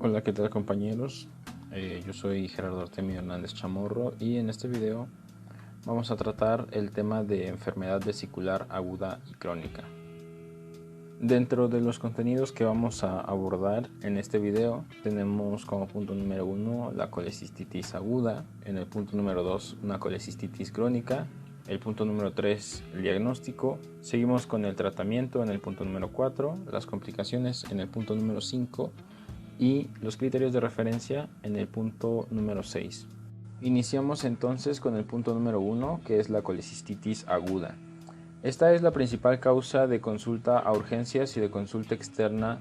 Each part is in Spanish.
Hola, ¿qué tal compañeros? Yo soy Gerardo Artemio Hernández Chamorro y en este video vamos a tratar el tema de enfermedad vesicular aguda y crónica. Dentro de los contenidos que vamos a abordar en este video tenemos como punto número 1 la colecistitis aguda, en el punto número 2 una colecistitis crónica, el punto número 3 el diagnóstico, seguimos con el tratamiento en el punto número 4, las complicaciones en el punto número 5 y los criterios de referencia en el punto número 6. Iniciamos entonces con el punto número 1, que es la colecistitis aguda. Esta es la principal causa de consulta a urgencias y de consulta externa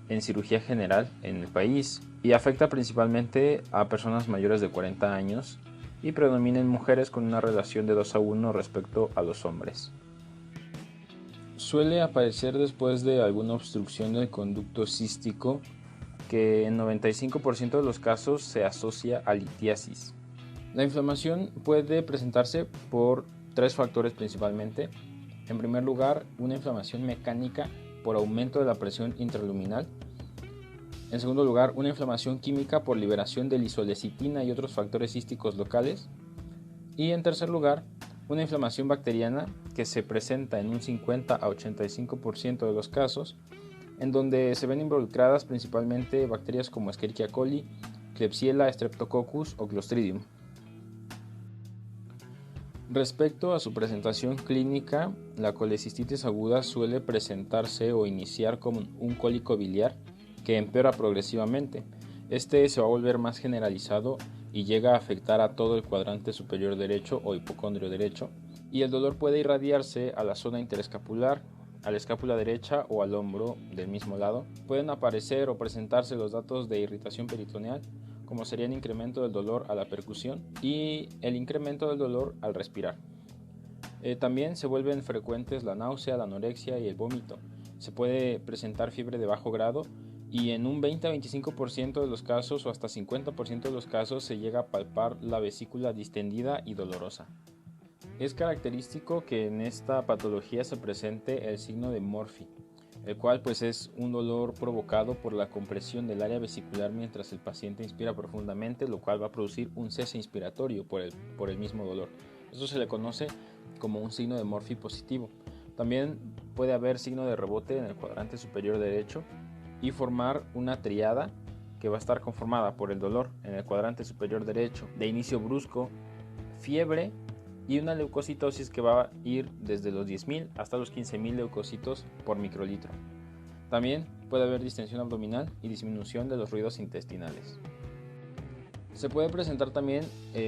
en cirugía general en el país y afecta principalmente a personas mayores de 40 años y predomina en mujeres con una relación de 2:1 respecto a los hombres. Suele aparecer después de alguna obstrucción del conducto cístico que en 95% de los casos se asocia a litiasis. La inflamación puede presentarse por tres factores principalmente. En primer lugar, una inflamación mecánica por aumento de la presión intraluminal. En segundo lugar, una inflamación química por liberación de lisolecitina y otros factores císticos locales. Y en tercer lugar, una inflamación bacteriana que se presenta en un 50 a 85% de los casos, en donde se ven involucradas principalmente bacterias como Escherichia coli, Klebsiella, Streptococcus o Clostridium. Respecto a su presentación clínica, la colecistitis aguda suele presentarse o iniciar como un cólico biliar que empeora progresivamente. Este se va a volver más generalizado y llega a afectar a todo el cuadrante superior derecho o hipocondrio derecho, y el dolor puede irradiarse a la zona interescapular, a la escápula derecha o al hombro del mismo lado. Pueden aparecer o presentarse los datos de irritación peritoneal, como sería el incremento del dolor a la percusión y el incremento del dolor al respirar. También se vuelven frecuentes la náusea, la anorexia y el vómito. Se puede presentar fiebre de bajo grado y en un 20 a 25% de los casos o hasta 50% de los casos se llega a palpar la vesícula distendida y dolorosa. Es característico que en esta patología se presente el signo de Murphy, el cual pues es un dolor provocado por la compresión del área vesicular mientras el paciente inspira profundamente, lo cual va a producir un cese inspiratorio por el mismo dolor. Esto se le conoce como un signo de Murphy positivo. También puede haber signo de rebote en el cuadrante superior derecho y formar una triada que va a estar conformada por el dolor en el cuadrante superior derecho de inicio brusco, fiebre y una leucocitosis que va a ir desde los 10.000 hasta los 15.000 leucocitos por microlitro. También puede haber distensión abdominal y disminución de los ruidos intestinales. Se puede presentar también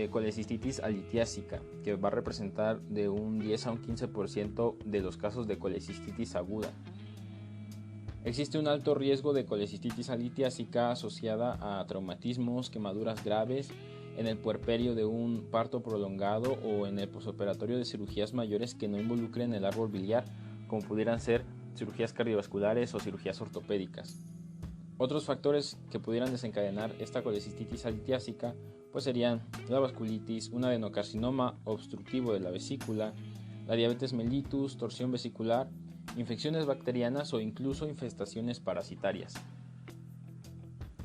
colecistitis alitiásica, que va a representar de un 10 a un 15% de los casos de colecistitis aguda. Existe un alto riesgo de colecistitis alitiásica asociada a traumatismos, quemaduras graves, en el puerperio de un parto prolongado o en el posoperatorio de cirugías mayores que no involucren el árbol biliar, como pudieran ser cirugías cardiovasculares o cirugías ortopédicas. Otros factores que pudieran desencadenar esta colecistitis alitiásica pues serían la vasculitis, un adenocarcinoma obstructivo de la vesícula, la diabetes mellitus, torsión vesicular, infecciones bacterianas o incluso infestaciones parasitarias.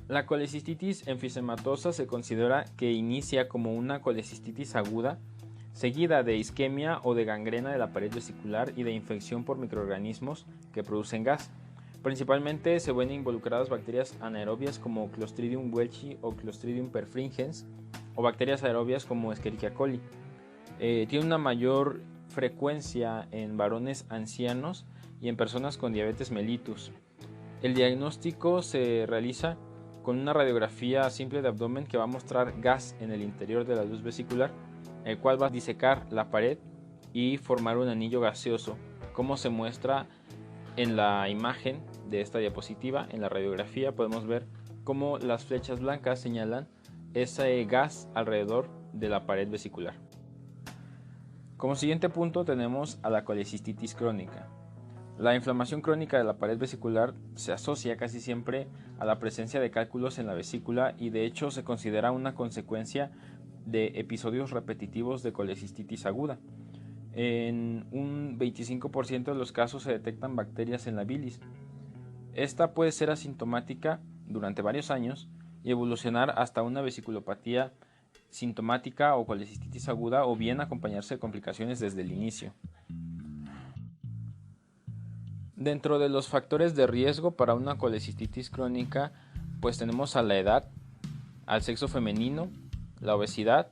La colecistitis enfisematosa se considera que inicia como una colecistitis aguda, seguida de isquemia o de gangrena de la pared vesicular y de infección por microorganismos que producen gas. Principalmente se ven involucradas bacterias anaerobias como Clostridium welchi o Clostridium perfringens o bacterias aerobias como Escherichia coli. Tiene una mayor frecuencia en varones ancianos y en personas con diabetes mellitus. El diagnóstico se realiza con una radiografía simple de abdomen que va a mostrar gas en el interior de la luz vesicular, el cual va a disecar la pared y formar un anillo gaseoso, como se muestra en la imagen de esta diapositiva. En la radiografía podemos ver cómo las flechas blancas señalan ese gas alrededor de la pared vesicular. Como siguiente punto tenemos a la colecistitis crónica. La inflamación crónica de la pared vesicular se asocia casi siempre a la presencia de cálculos en la vesícula y de hecho se considera una consecuencia de episodios repetitivos de colecistitis aguda. En un 25% de los casos se detectan bacterias en la bilis. Esta puede ser asintomática durante varios años y evolucionar hasta una vesiculopatía sintomática o colecistitis aguda, o bien acompañarse de complicaciones desde el inicio. Dentro de los factores de riesgo para una colecistitis crónica, pues tenemos a la edad, al sexo femenino, la obesidad,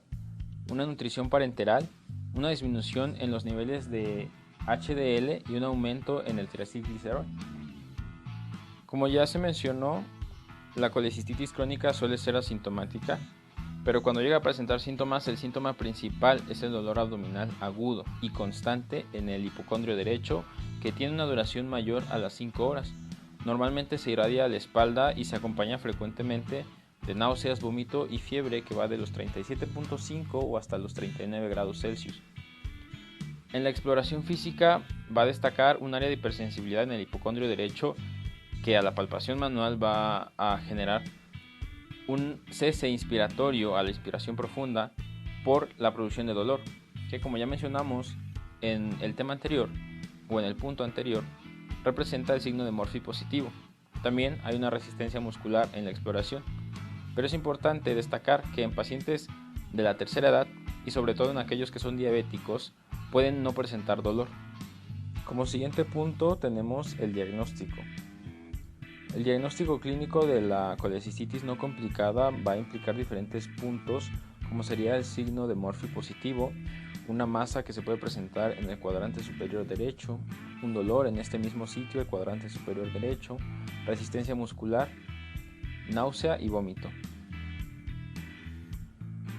una nutrición parenteral, una disminución en los niveles de HDL y un aumento en el triacilglicerol. Como ya se mencionó, la colecistitis crónica suele ser asintomática, pero cuando llega a presentar síntomas, el síntoma principal es el dolor abdominal agudo y constante en el hipocondrio derecho, que tiene una duración mayor a las 5 horas. Normalmente se irradia a la espalda y se acompaña frecuentemente de náuseas, vómito y fiebre que va de los 37.5 o hasta los 39 grados Celsius. En la exploración física va a destacar un área de hipersensibilidad en el hipocondrio derecho que a la palpación manual va a generar un cese inspiratorio a la inspiración profunda por la producción de dolor, que como ya mencionamos en el tema anterior o en el punto anterior, representa el signo de Murphy positivo. También hay una resistencia muscular en la exploración, pero es importante destacar que en pacientes de la tercera edad y sobre todo en aquellos que son diabéticos pueden no presentar dolor. Como siguiente punto tenemos el diagnóstico. El diagnóstico clínico de la colecistitis no complicada va a implicar diferentes puntos, como sería el signo de Murphy positivo, una masa que se puede presentar en el cuadrante superior derecho, un dolor en este mismo sitio, el cuadrante superior derecho, resistencia muscular, náusea y vómito.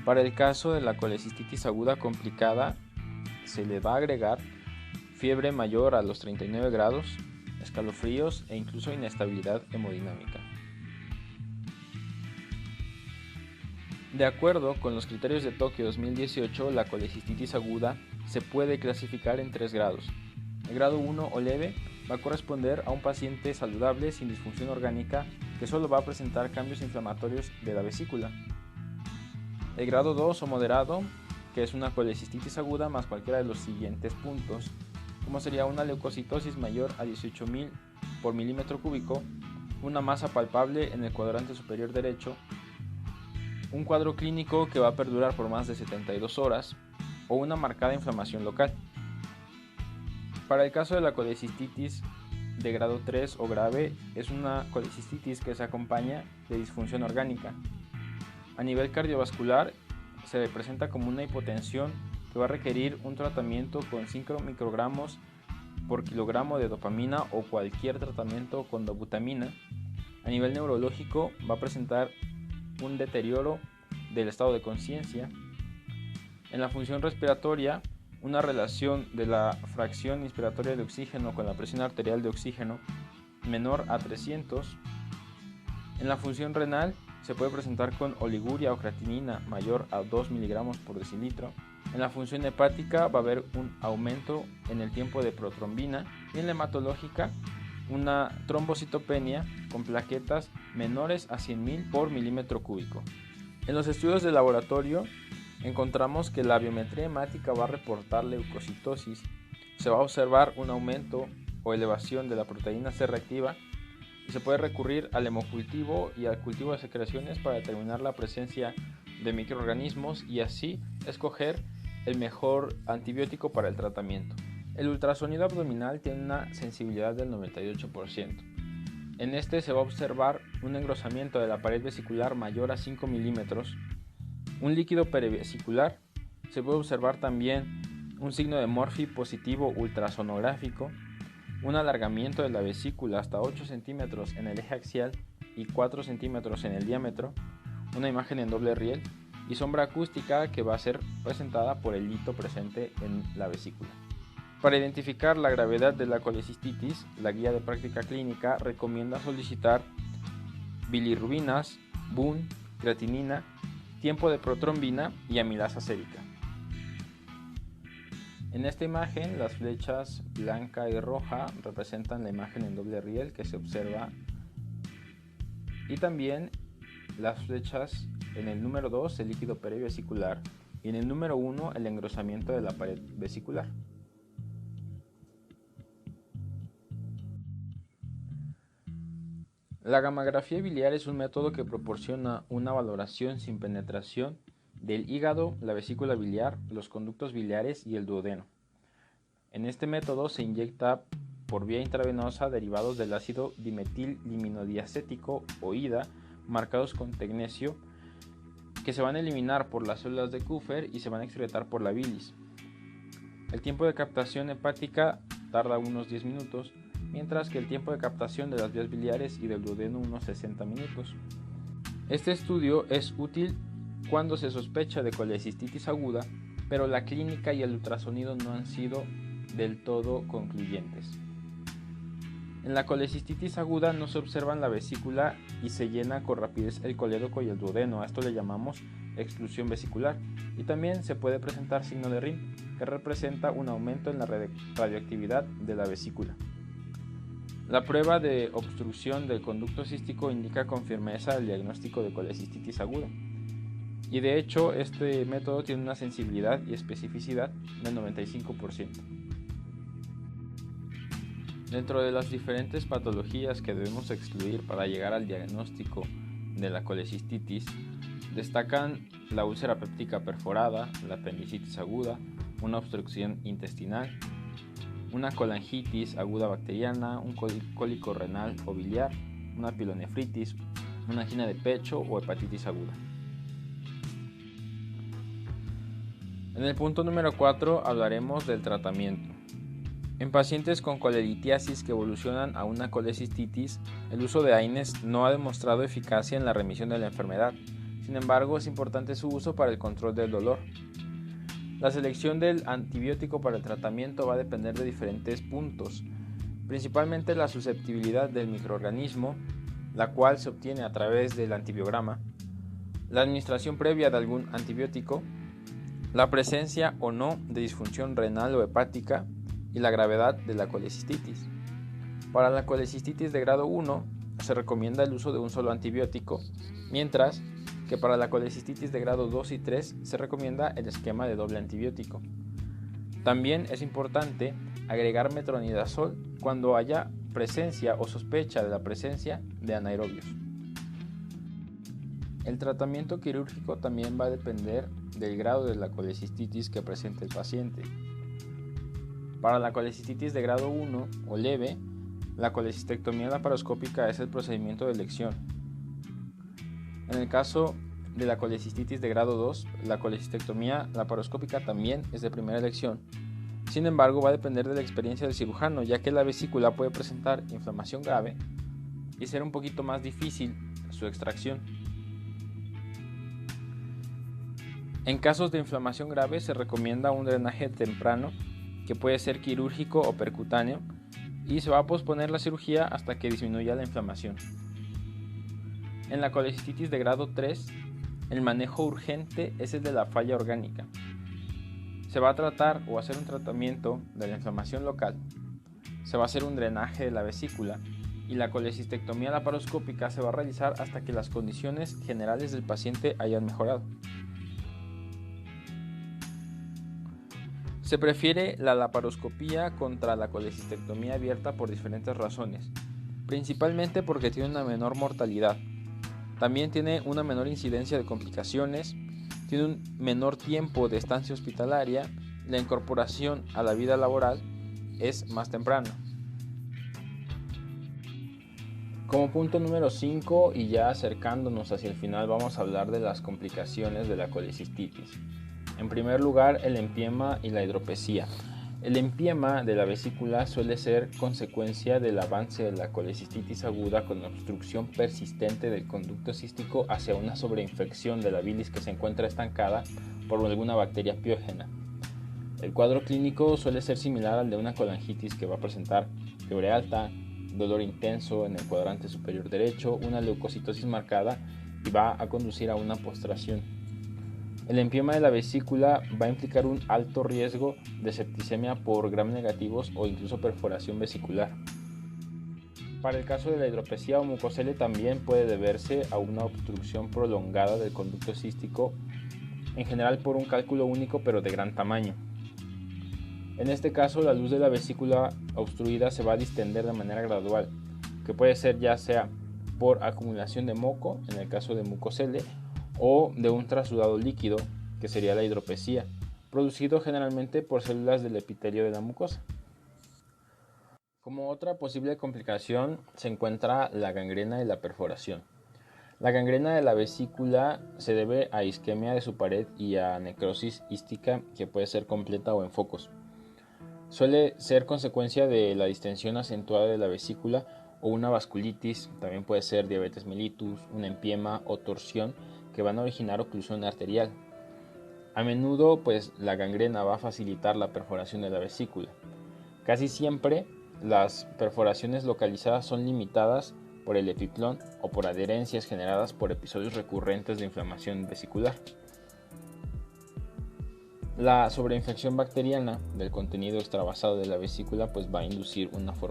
Para el caso de la colecistitis aguda complicada, se le va a agregar fiebre mayor a los 39 grados, escalofríos e incluso inestabilidad hemodinámica. De acuerdo con los criterios de Tokio 2018, la colecistitis aguda se puede clasificar en 3 grados. El grado 1 o leve va a corresponder a un paciente saludable sin disfunción orgánica que solo va a presentar cambios inflamatorios de la vesícula. El grado 2 o moderado, que es una colecistitis aguda más cualquiera de los siguientes puntos, como sería una leucocitosis mayor a 18.000 por milímetro cúbico, una masa palpable en el cuadrante superior derecho, un cuadro clínico que va a perdurar por más de 72 horas o una marcada inflamación local. Para el caso de la colecistitis de grado 3 o grave, es una colecistitis que se acompaña de disfunción orgánica. A nivel cardiovascular, se presenta como una hipotensión que va a requerir un tratamiento con 5 microgramos por kilogramo de dopamina o cualquier tratamiento con dobutamina. A nivel neurológico va a presentar un deterioro del estado de conciencia. En la función respiratoria, una relación de la fracción inspiratoria de oxígeno con la presión arterial de oxígeno menor a 300. En la función renal se puede presentar con oliguria o creatinina mayor a 2 miligramos por decilitro. En la función hepática va a haber un aumento en el tiempo de protrombina y en la hematológica una trombocitopenia con plaquetas menores a 100.000 por milímetro cúbico. En los estudios de laboratorio encontramos que la biometría hemática va a reportar leucocitosis, se va a observar un aumento o elevación de la proteína C reactiva y se puede recurrir al hemocultivo y al cultivo de secreciones para determinar la presencia de microorganismos y así escoger el mejor antibiótico para el tratamiento. El ultrasonido abdominal tiene una sensibilidad del 98%. En este se va a observar un engrosamiento de la pared vesicular mayor a 5 milímetros, un líquido perivesicular, se puede observar también un signo de Murphy positivo ultrasonográfico, un alargamiento de la vesícula hasta 8 centímetros en el eje axial y 4 centímetros en el diámetro, una imagen en doble riel y sombra acústica que va a ser presentada por el hito presente en la vesícula. Para identificar la gravedad de la colecistitis, la guía de práctica clínica recomienda solicitar bilirrubinas, BUN, creatinina, tiempo de protrombina y amilasa sérica. En esta imagen, las flechas blanca y roja representan la imagen en doble riel que se observa y también las flechas en el número 2 el líquido perivesicular y en el número 1 el engrosamiento de la pared vesicular. La gammagrafía biliar es un método que proporciona una valoración sin penetración del hígado, la vesícula biliar, los conductos biliares y el duodeno. En este método se inyecta por vía intravenosa derivados del ácido dimetil-liminodiacético o IDA marcados con tecnecio que se van a eliminar por las células de Kupffer y se van a excretar por la bilis. El tiempo de captación hepática tarda unos 10 minutos, mientras que el tiempo de captación de las vías biliares y del duodeno unos 60 minutos. Este estudio es útil cuando se sospecha de colecistitis aguda, pero la clínica y el ultrasonido no han sido del todo concluyentes. En la colecistitis aguda no se observa la vesícula y se llena con rapidez el colédoco y el duodeno. A esto le llamamos exclusión vesicular, y también se puede presentar signo de Rim, que representa un aumento en la radioactividad de la vesícula. La prueba de obstrucción del conducto cístico indica con firmeza el diagnóstico de colecistitis aguda, y de hecho este método tiene una sensibilidad y especificidad del 95%. Dentro de las diferentes patologías que debemos excluir para llegar al diagnóstico de la colecistitis, destacan la úlcera péptica perforada, la apendicitis aguda, una obstrucción intestinal, una colangitis aguda bacteriana, un cólico renal o biliar, una pilonefritis, una angina de pecho o hepatitis aguda. En el punto número 4 hablaremos del tratamiento. En pacientes con colelitiasis que evolucionan a una colecistitis, el uso de AINES no ha demostrado eficacia en la remisión de la enfermedad. Sin embargo, es importante su uso para el control del dolor. La selección del antibiótico para el tratamiento va a depender de diferentes puntos, principalmente la susceptibilidad del microorganismo, la cual se obtiene a través del antibiograma, la administración previa de algún antibiótico, la presencia o no de disfunción renal o hepática, y la gravedad de la colecistitis. Para la colecistitis de grado 1 se recomienda el uso de un solo antibiótico, mientras que para la colecistitis de grado 2 y 3 se recomienda el esquema de doble antibiótico. También es importante agregar metronidazol cuando haya presencia o sospecha de la presencia de anaerobios. El tratamiento quirúrgico también va a depender del grado de la colecistitis que presente el paciente. Para la colecistitis de grado 1 o leve, la colecistectomía laparoscópica es el procedimiento de elección. En el caso de la colecistitis de grado 2, la colecistectomía laparoscópica también es de primera elección. Sin embargo, va a depender de la experiencia del cirujano, ya que la vesícula puede presentar inflamación grave y ser un poquito más difícil su extracción. En casos de inflamación grave se recomienda un drenaje temprano, que puede ser quirúrgico o percutáneo, y se va a posponer la cirugía hasta que disminuya la inflamación. En la colecistitis de grado 3, el manejo urgente es el de la falla orgánica. Se va a tratar o hacer un tratamiento de la inflamación local, se va a hacer un drenaje de la vesícula y la colecistectomía laparoscópica se va a realizar hasta que las condiciones generales del paciente hayan mejorado. Se prefiere la laparoscopía contra la colecistectomía abierta por diferentes razones, principalmente porque tiene una menor mortalidad, también tiene una menor incidencia de complicaciones, tiene un menor tiempo de estancia hospitalaria, la incorporación a la vida laboral es más temprana. Como punto número 5 y ya acercándonos hacia el final, vamos a hablar de las complicaciones de la colecistitis. En primer lugar, el empiema y la hidropesía. El empiema de la vesícula suele ser consecuencia del avance de la colecistitis aguda con obstrucción persistente del conducto cístico hacia una sobreinfección de la bilis que se encuentra estancada por alguna bacteria piógena. El cuadro clínico suele ser similar al de una colangitis, que va a presentar fiebre alta, dolor intenso en el cuadrante superior derecho, una leucocitosis marcada y va a conducir a una postración. El empiema de la vesícula va a implicar un alto riesgo de septicemia por gram negativos o incluso perforación vesicular. Para el caso de la hidropesía o mucosele también puede deberse a una obstrucción prolongada del conducto cístico, en general por un cálculo único pero de gran tamaño. En este caso, la luz de la vesícula obstruida se va a distender de manera gradual, que puede ser ya sea por acumulación de moco, en el caso de mucosele, o de un trasudado líquido, que sería la hidropesía, producido generalmente por células del epitelio de la mucosa. Como otra posible complicación se encuentra la gangrena y la perforación. La gangrena de la vesícula se debe a isquemia de su pared y a necrosis ística que puede ser completa o en focos. Suele ser consecuencia de la distensión acentuada de la vesícula o una vasculitis, también puede ser diabetes mellitus, un empiema o torsión que van a originar oclusión arterial. A menudo, pues, la gangrena va a facilitar la perforación de la vesícula. Casi siempre, las perforaciones localizadas son limitadas por el epiplón o por adherencias generadas por episodios recurrentes de inflamación vesicular. La sobreinfección bacteriana del contenido extravasado de la vesícula pues va a inducir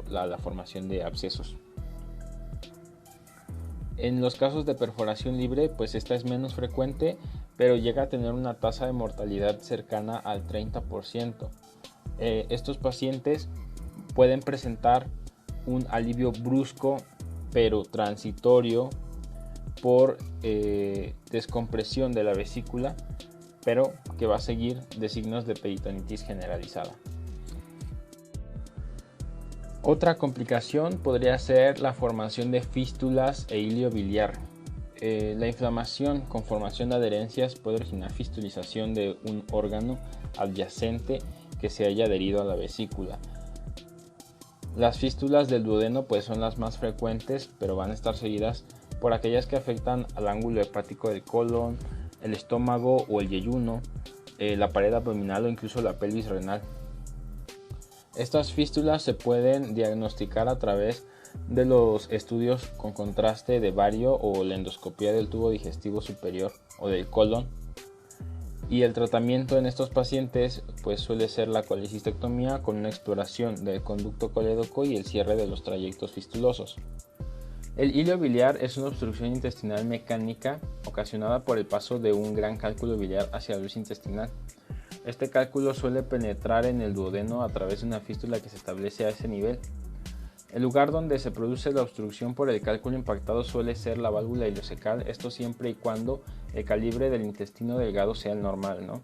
la formación de abscesos. En los casos de perforación libre, pues esta es menos frecuente, pero llega a tener una tasa de mortalidad cercana al 30%. Estos pacientes pueden presentar un alivio brusco pero transitorio por descompresión de la vesícula, pero que va a seguir de signos de peritonitis generalizada. Otra complicación podría ser la formación de fístulas e hilio biliar. La inflamación con formación de adherencias puede originar fistulización de un órgano adyacente que se haya adherido a la vesícula. Las fístulas del duodeno pues son las más frecuentes, pero van a estar seguidas por aquellas que afectan al ángulo hepático del colon, el estómago o el yeyuno, la pared abdominal o incluso la pelvis renal. Estas fístulas se pueden diagnosticar a través de los estudios con contraste de bario o la endoscopia del tubo digestivo superior o del colon. Y el tratamiento en estos pacientes pues suele ser la colecistectomía con una exploración del conducto colédoco y el cierre de los trayectos fistulosos. El hilio biliar es una obstrucción intestinal mecánica ocasionada por el paso de un gran cálculo biliar hacia la luz intestinal. Este cálculo suele penetrar en el duodeno a través de una fístula que se establece a ese nivel. El lugar donde se produce la obstrucción por el cálculo impactado suele ser la válvula ileocecal, esto siempre y cuando el calibre del intestino delgado sea el normal, ¿no?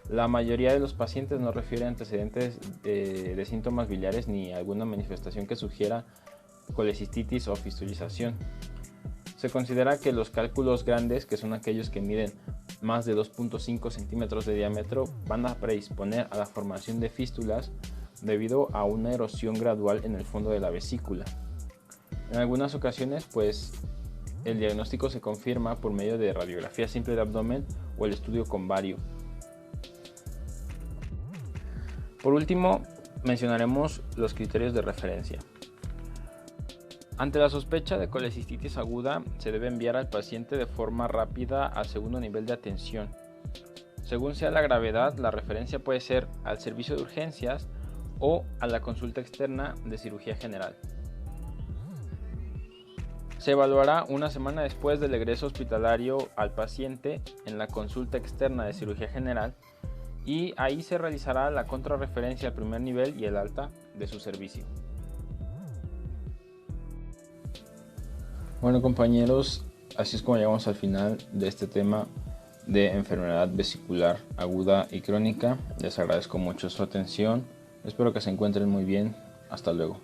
La mayoría de los pacientes no refiere antecedentes de síntomas biliares ni alguna manifestación que sugiera colecistitis o fistulización. Se considera que los cálculos grandes, que son aquellos que miden más de 2.5 centímetros de diámetro, van a predisponer a la formación de fístulas debido a una erosión gradual en el fondo de la vesícula. En algunas ocasiones, pues, el diagnóstico se confirma por medio de radiografía simple de abdomen o el estudio con bario. Por último, mencionaremos los criterios de referencia. Ante la sospecha de colecistitis aguda, se debe enviar al paciente de forma rápida al segundo nivel de atención. Según sea la gravedad, la referencia puede ser al servicio de urgencias o a la consulta externa de cirugía general. Se evaluará una semana después del egreso hospitalario al paciente en la consulta externa de cirugía general y ahí se realizará la contrarreferencia al primer nivel y el alta de su servicio. Bueno, compañeros, así es como llegamos al final de este tema de enfermedad vesicular aguda y crónica. Les agradezco mucho su atención. Espero que se encuentren muy bien. Hasta luego.